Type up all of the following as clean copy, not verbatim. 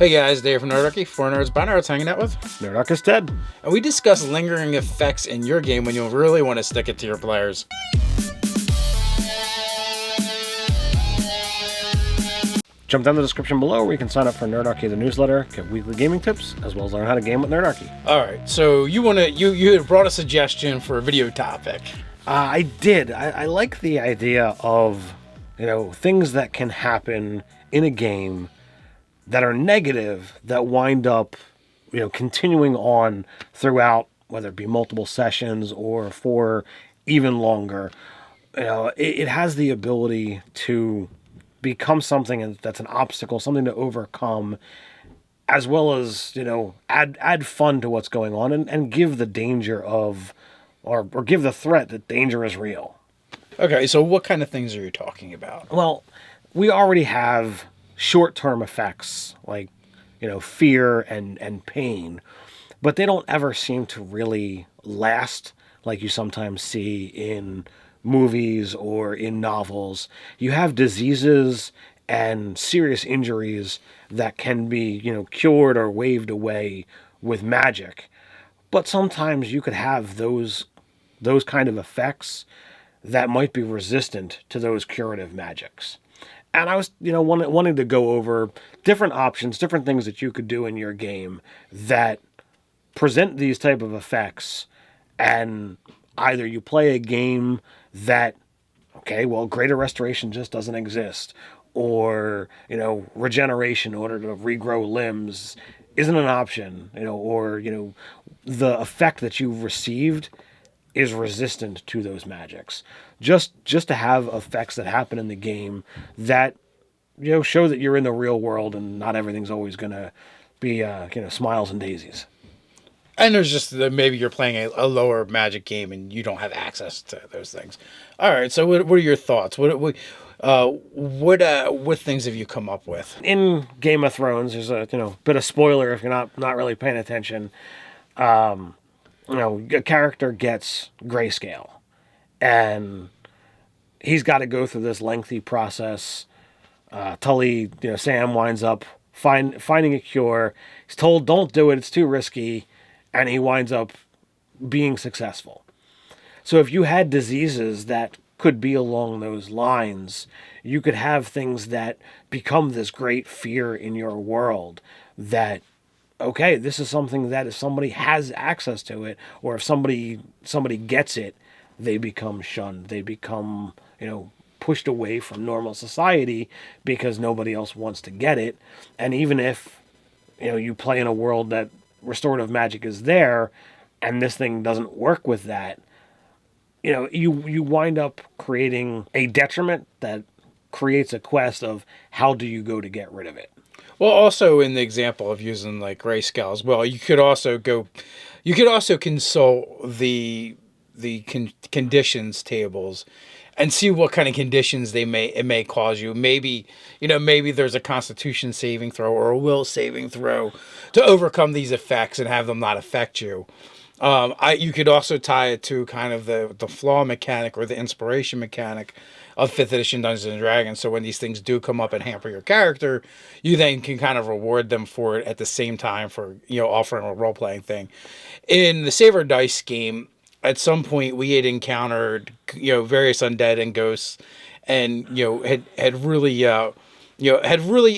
Hey guys, Dave from Nerdarchy, for nerds by nerds, hanging out with Nerdarchy Ted. And we discuss lingering effects in your game when you really want to stick it to your players. Jump down the description below where you can sign up for Nerdarchy, the newsletter, get weekly gaming tips, as well as learn how to game with Nerdarchy. Alright, so you had brought a suggestion for a video topic. I did. I like the idea of, things that can happen in a game that are negative that wind up, continuing on throughout, whether it be multiple sessions or for even longer. It has the ability to become something that's an obstacle, something to overcome, as well as, add fun to what's going on and give the danger of, or give the threat that danger is real. Okay, so what kind of things are you talking about? Well, we already have short-term effects like, fear and pain, but they don't ever seem to really last like you sometimes see in movies or in novels. You have diseases and serious injuries that can be, cured or waved away with magic. But sometimes you could have those kind of effects that might be resistant to those curative magics. And I was, wanting to go over different options, different things that you could do in your game that present these type of effects. And either you play a game that, greater restoration just doesn't exist, or, regeneration in order to regrow limbs isn't an option, or, the effect that you've received is resistant to those magics. Just to have effects that happen in the game that, show that you're in the real world and not everything's always going to be, smiles and daisies. And there's just maybe you're playing a lower magic game and you don't have access to those things. All right, so what are your thoughts? What things have you come up with? In Game of Thrones, there's a bit of spoiler if you're not really paying attention. A character gets grayscale, and he's got to go through this lengthy process. Tully, Sam winds up finding a cure. He's told, don't do it, it's too risky, and he winds up being successful. So if you had diseases that could be along those lines, you could have things that become this great fear in your world that, this is something that if somebody has access to it, or if somebody gets it, they become shunned. They become, pushed away from normal society because nobody else wants to get it. And even if, you play in a world that restorative magic is there and this thing doesn't work with that, you wind up creating a detriment that creates a quest of how do you go to get rid of it. Well, also in the example of using like grayscale as well, you could also consult the conditions tables and see what kind of conditions it may cause you. Maybe there's a Constitution saving throw or a Will saving throw to overcome these effects and have them not affect you. You could also tie it to kind of the flaw mechanic or the inspiration mechanic of 5th edition Dungeons & Dragons. So when these things do come up and hamper your character, you then can kind of reward them for it at the same time for, offering a role-playing thing. In the Save Our Dice game, at some point we had encountered, various undead and ghosts and, had really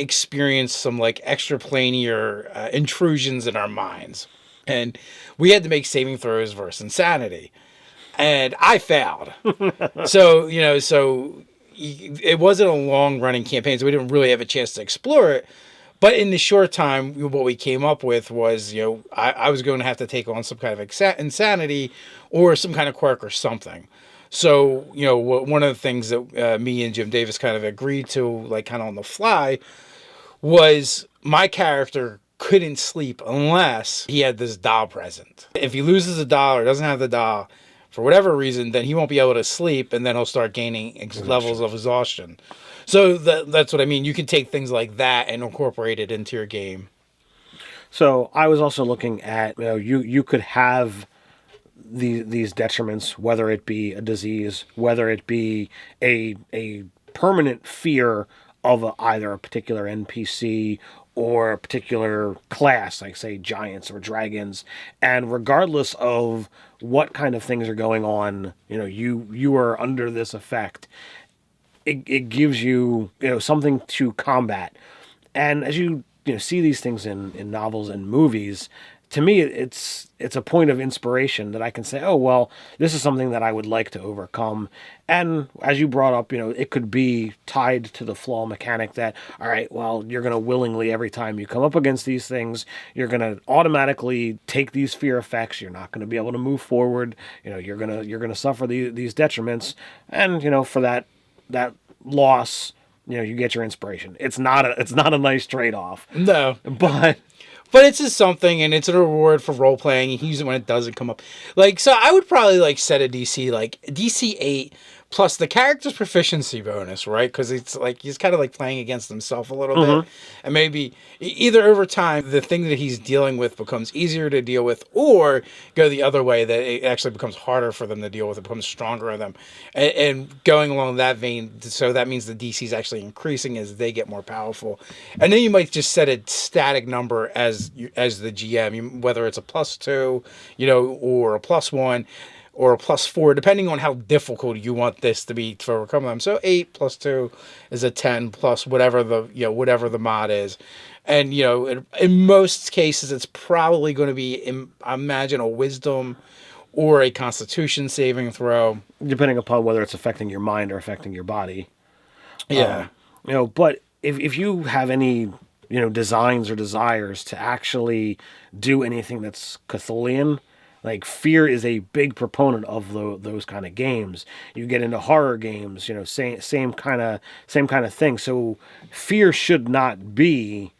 experienced some like extraplanar intrusions in our minds. And we had to make saving throws versus insanity. And I failed. So it wasn't a long-running campaign, so we didn't really have a chance to explore it. But in the short time, what we came up with was, I was going to have to take on some kind of insanity or some kind of quirk or something. So, one of the things that me and Jim Davis kind of agreed to, like kind of on the fly, was my character couldn't sleep unless he had this doll present. If he loses a doll or doesn't have the doll, for whatever reason, then he won't be able to sleep, and then he'll start gaining levels of exhaustion. So that's what I mean. You can take things like that and incorporate it into your game. So I was also looking at, you could have these detriments, whether it be a disease, whether it be a permanent fear of either a particular NPC or a particular class, like say giants or dragons, and regardless of what kind of things are going on, you are under this effect. It gives you, something to combat. And as you see these things in novels and movies, to me it's a point of inspiration that I can say, oh well, this is something that I would like to overcome. And as you brought up, it could be tied to the flaw mechanic that, all right, well, you're going to willingly, every time you come up against these things, you're going to automatically take these fear effects. You're not going to be able to move forward. You're going to suffer these detriments. And for that loss, you get your inspiration. It's not a nice trade-off. No. But it's just something, and it's a reward for role playing. You use it when it doesn't come up. So I would probably set a DC DC 8 plus the character's proficiency bonus, right? Because it's he's kind of playing against himself a little bit, and maybe either over time the thing that he's dealing with becomes easier to deal with, or go the other way that it actually becomes harder for them to deal with. It becomes stronger on them, and going along that vein. So that means the DC is actually increasing as they get more powerful, and then you might just set a static number as the GM, whether it's a +2, or a +1. Or a +4, depending on how difficult you want this to be to overcome them. So 8 + 2 is a 10 plus whatever the mod is, and in most cases it's probably going to be, I imagine, a wisdom or a Constitution saving throw, depending upon whether it's affecting your mind or affecting your body. Yeah, But if you have any designs or desires to actually do anything that's Cthulhian. Fear is a big proponent of those kind of games. You get into horror games, same kind of thing. So fear should not be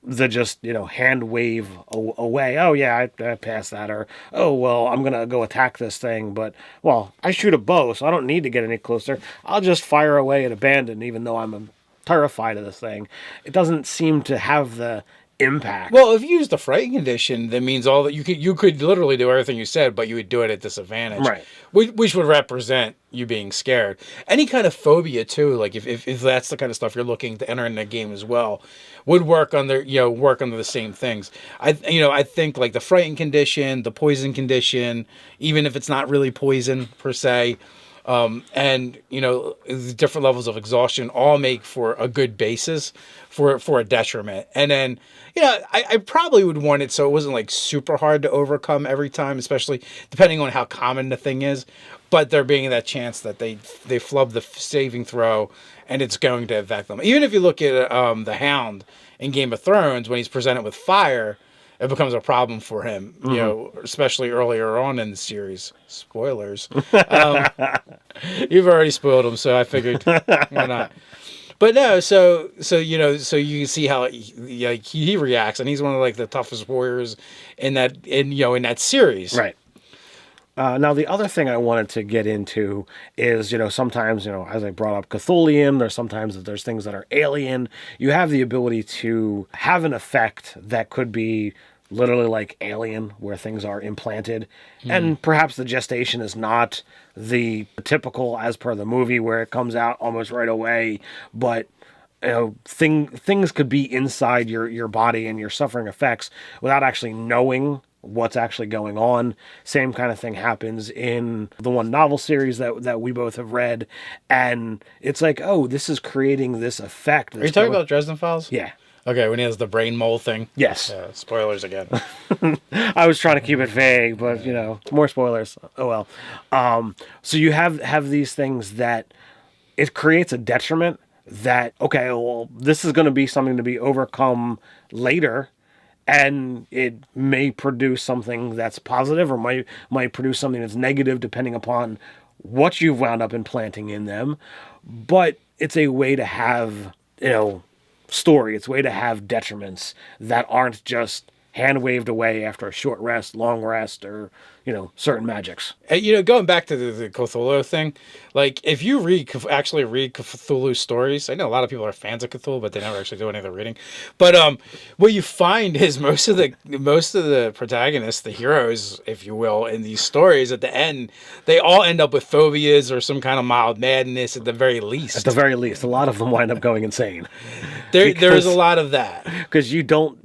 the just hand wave away. Oh yeah, I passed that. Or oh well, I'm gonna go attack this thing, but well, I shoot a bow, so I don't need to get any closer. I'll just fire away and abandon, even though I'm terrified of this thing. It doesn't seem to have the impact. Well, if you use the frightened condition, that means all that you could literally do everything you said, but you would do it at disadvantage, right? Which would represent you being scared. Any kind of phobia too, if that's the kind of stuff you're looking to enter in the game as well, would work under the same things. I think the frightened condition, the poison condition, even if it's not really poison per se. And the different levels of exhaustion all make for a good basis for a detriment. And then I probably would want it so it wasn't super hard to overcome every time, especially depending on how common the thing is. But there being that chance that they flub the saving throw and it's going to affect them. Even if you look at the Hound in Game of Thrones, when he's presented with fire, it becomes a problem for him, especially earlier on in the series. Spoilers. You've already spoiled him, so I figured why not. But no, so you can see how he reacts, and he's one of the toughest warriors in that series. Right. Now, the other thing I wanted to get into is, sometimes, as I brought up Cthulhian, there's sometimes that there's things that are alien. You have the ability to have an effect that could be literally like Alien, where things are implanted. And perhaps the gestation is not the typical as per the movie where it comes out almost right away, but things could be inside your body and you're suffering effects without actually knowing what's actually going on. Same kind of thing happens in the one novel series that we both have read, and it's oh, this is creating this effect. Are you talking about Dresden Files? Yeah. Okay, when he has the brain mole thing. Yes. Spoilers again. I was trying to keep it vague, but more spoilers. Oh well. So you have these things that it creates a detriment that, okay, well, this is going to be something to be overcome later, and it may produce something that's positive or might produce something that's negative depending upon what you've wound up implanting in them. But it's a way to have, story. It's a way to have detriments that aren't just hand waved away after a short rest, long rest, or certain magics. Going back to the Cthulhu thing, like if you actually read Cthulhu stories, I know a lot of people are fans of Cthulhu, but they never actually do any of the reading. But what you find is most of the protagonists, the heroes, if you will, in these stories at the end, they all end up with phobias or some kind of mild madness at the very least. At the very least, a lot of them wind up going insane. There's a lot of that because you don't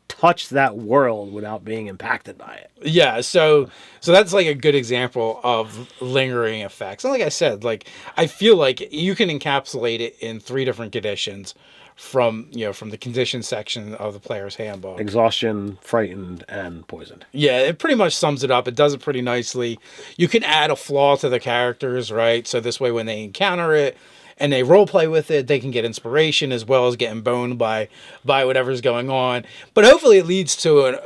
touch that world without being impacted by it. Yeah, so that's like a good example of lingering effects. And like I said, like I feel like you can encapsulate it in 3 different conditions from the condition section of the player's handbook. Exhaustion, frightened, and poisoned. Yeah, it pretty much sums it up. It does it pretty nicely. You can add a flaw to the characters, right? So this way when they encounter it and they role play with it, they can get inspiration as well as getting boned by whatever's going on. But hopefully it leads to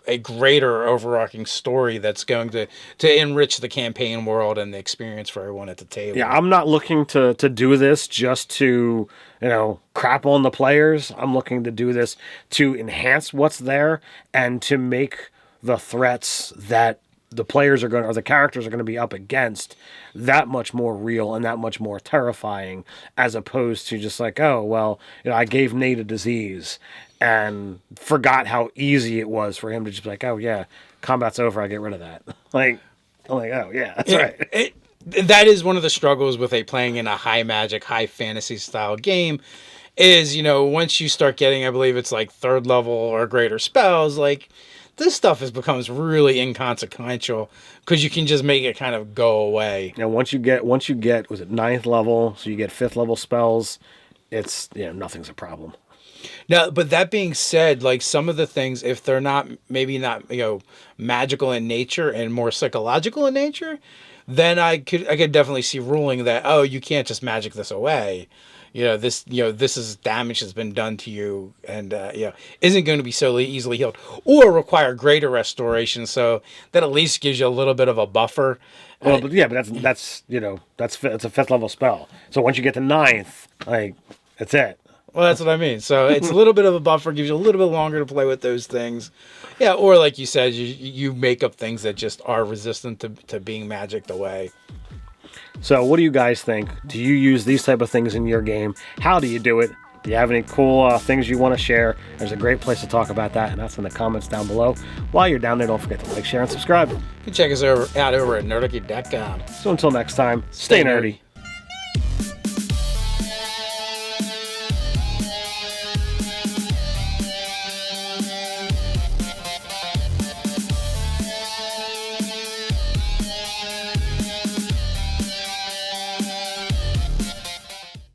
a greater overarching story that's going to enrich the campaign world and the experience for everyone at the table. Yeah, I'm not looking to do this just to, crap on the players. I'm looking to do this to enhance what's there and to make the threats that the players are going or the characters are going to be up against that much more real and that much more terrifying, as opposed to just like, oh, well, I gave Nate a disease and forgot how easy it was for him to just be like, oh yeah, combat's over, I get rid of that. I'm like, oh yeah, that's right. That is one of the struggles with playing in a high magic, high fantasy style game is, once you start getting, I believe it's like 3rd level or greater spells, like this stuff becomes really inconsequential because you can just make it kind of go away. Now, once you get, was it 9th level? So you get 5th level spells. It's, nothing's a problem. Now, but that being said, like some of the things, if they're maybe not magical in nature and more psychological in nature, then I could definitely see ruling that, oh, you can't just magic this away. This is damage has been done to you and, isn't going to be so easily healed or require greater restoration. So that at least gives you a little bit of a buffer. Well, but that's it's a 5th level spell. So once you get to 9th, that's it. Well, that's what I mean. So it's a little bit of a buffer, gives you a little bit longer to play with those things. Yeah, or like you said, you make up things that just are resistant to being magicked away. So what do you guys think? Do you use these type of things in your game? How do you do it? Do you have any cool things you want to share? There's a great place to talk about that, and that's in the comments down below. While you're down there, don't forget to like, share, and subscribe. You can check us out over at nerdarchy.com. So until next time, stay nerdy.